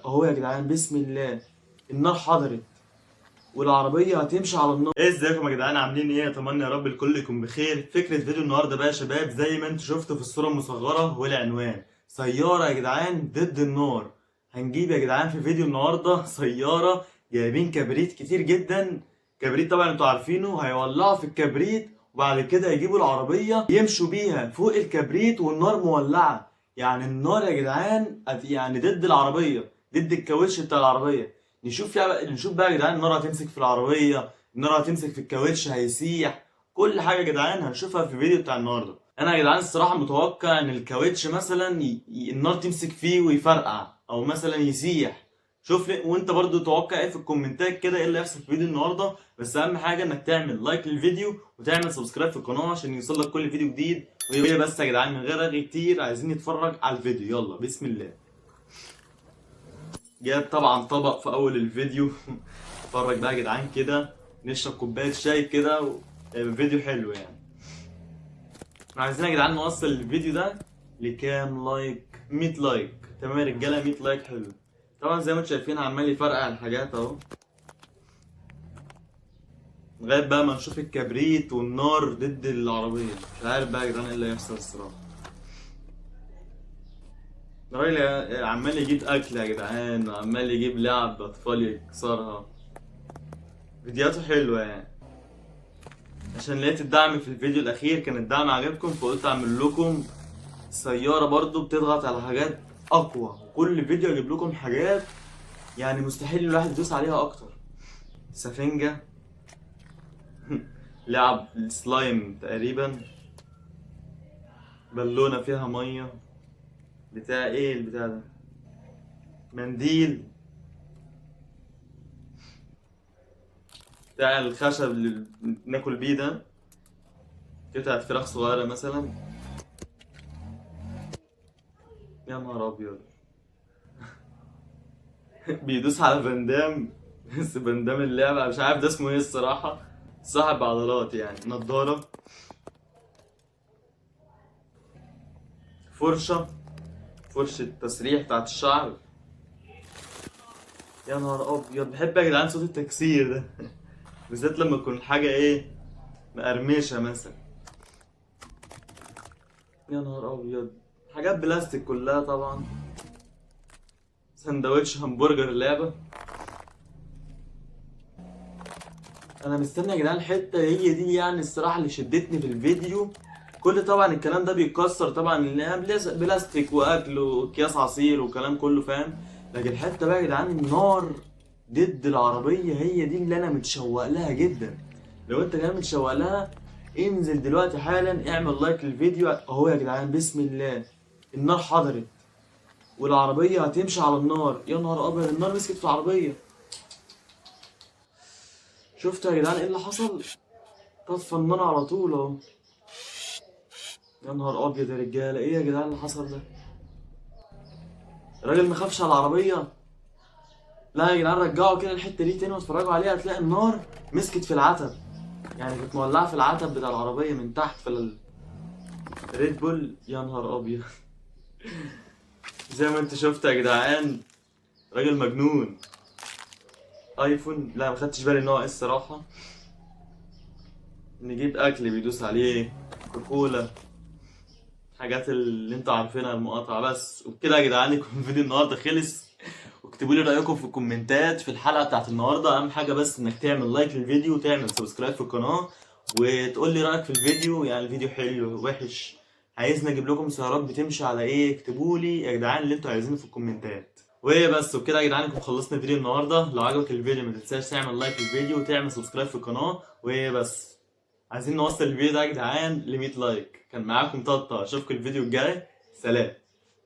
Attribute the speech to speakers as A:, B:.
A: اهو يا جدعان بسم الله. النار حضرت والعربيه هتمشي على النار. ايه ازيكم يا جدعان، عاملين ايه؟ اتمنى يا رب الكل يكون بخير. فكره فيديو النهارده بقى يا شباب زي ما انتوا شفتوا في الصوره المصغره والعنوان، سياره يا جدعان ضد النار. هنجيب يا جدعان في فيديو النهارده سياره جايبين كبريت كتير جدا. كبريت طبعا انتوا عارفينه، هيولعوا في الكبريت وبعد كده يجيبوا العربيه يمشوا بيها فوق الكبريت والنار مولعه. يعني النار يا جدعان يعني ضد العربيه، ضد الكاوتش بتاع العربيه. نشوف بقى يا جدعان، النار هتمسك في العربيه، النار هتمسك في الكاوتش، هيسيح. كل حاجه يا جدعان هنشوفها في الفيديو بتاع النهارده. انا يا جدعان الصراحه متوقع ان الكاوتش مثلا النار تمسك فيه ويفرقع او مثلا يسيح. شوف لي وانت برضو توقع ايه في الكومنتات كده، ايه اللي هيحصل في فيديو النهارده. بس اهم حاجه انك تعمل لايك للفيديو وتعمل سبسكرايب في القناه عشان يوصلك كل فيديو جديد. وهي بس يا جدعان من غير رغي كتير، عايزين نتفرج على الفيديو. يلا بسم الله. جاب طبعا طبق في اول الفيديو. اتفرج بقى يا جدعان كده، نشرب كوبايه شاي كده فيديو حلو يعني. احنا عايزين يا جدعان نوصل الفيديو ده لكام لايك؟ 100 لايك. تمام يا رجاله، 100 لايك حلو. طبعا زي ما انتم شايفين عمال يفرقع الحاجات اهو، لغايه بقى ما نشوف الكبريت والنار ضد العربيه. مش عارف بقى يا جدعان ايه اللي هيحصل الصراحه. الراجل عمال يجيب اكل يا جدعان، وعمال يجيب لعب اطفال يكسرها. فيديوهاته حلوه يعني. عشان لقيت الدعم في الفيديو الاخير كان الدعم عجبكم، فقلت اعمل لكم سيارة برضو بتضغط على حاجات اقوى. وكل فيديو اجيب لكم حاجات يعني مستحيل الواحد يدوس عليها اكتر. سفنجة. لعب سلايم تقريبا. بالونة فيها مية. بتاع ايه البتاع ده؟ منديل. بتاع الخشب اللي ناكل بيه ده. قطعة فراخ صغيرة مثلا. يا نهار ابيض. بيدوس على فاندام. بس فاندام اللعبة مش عارف ده اسمه ايه الصراحة. صاحب عضلات يعني. نضارة. فرشة. فرشة تسريح بتاعت الشعر. يا نهار ابيض، بحب يا جدعان صوت التكسير ده. بالذات لما تكون حاجة ايه، مقرمشة مثلا. يا نهار ابيض. حاجات بلاستيك كلها طبعا. سندوتش همبرجر اللعبة. انا مستني يا جدعان الحتة هي دي يعني الصراحة اللي شدتني في الفيديو. كل طبعا الكلام ده بيتكسر طبعا، لان بلاستيك واكل واكياس عصير وكلام كله فاهم. لكن الحتة بقى يا جدعان النار ضد العربية، هي دي اللي انا متشوق لها جدا. لو انت كمان متشوق لها، انزل دلوقتي حالا اعمل لايك للفيديو اهو يا جدعان بسم الله. النار حضرت والعربية هتمشي على النار. يا نهار ابيض، النار مسكت في العربية. شفتوا يا جدعان ايه اللي حصل؟ طفى النار على طول اهو. يا نهار ابيض يا رجالة، ايه يا جدعان اللي حصل ده؟ الراجل مخافش على العربية. لا يا جدعان رجعوا كده الحتة دي تاني واتفرجوا عليها، هتلاقي النار مسكت في العتب. يعني كانت مولعة في العتب بتاع العربية من تحت في الريد بول. يا نهار ابيض. زي ما انت شفت يا جدعان، راجل مجنون. ايفون، لا ما خدتش بالي ان هو ايه الصراحه. نجيب اكل بيدوس عليه. كوكولا. حاجات اللي انتوا عارفينها المقاطعه. بس وبكده يا جدعان يكون فيديو النهارده خلص. واكتبوا لي رايكم في الكومنتات في الحلقه بتاعت النهارده. اهم حاجه بس انك تعمل لايك للفيديو وتعمل سبسكرايب في القناه، وتقول لي رايك في الفيديو. يعني الفيديو حلو وحش، عايزني اجيب لكم سيارات بتمشي على ايه. اكتبوا لي يا جدعان اللي انتوا عايزينه في الكومنتات. وايه بس وبكده يا جدعان نكون خلصنا الفيديو النهارده. لو عجبك الفيديو ما تنساش تعمل لايك للفيديو وتعمل سبسكرايب في القناه. وايه بس، عايزين نوصل الفيديو ده يا جدعان ل 100 لايك. كان معاكم طاطا، اشوفكم الفيديو الجاي. سلام.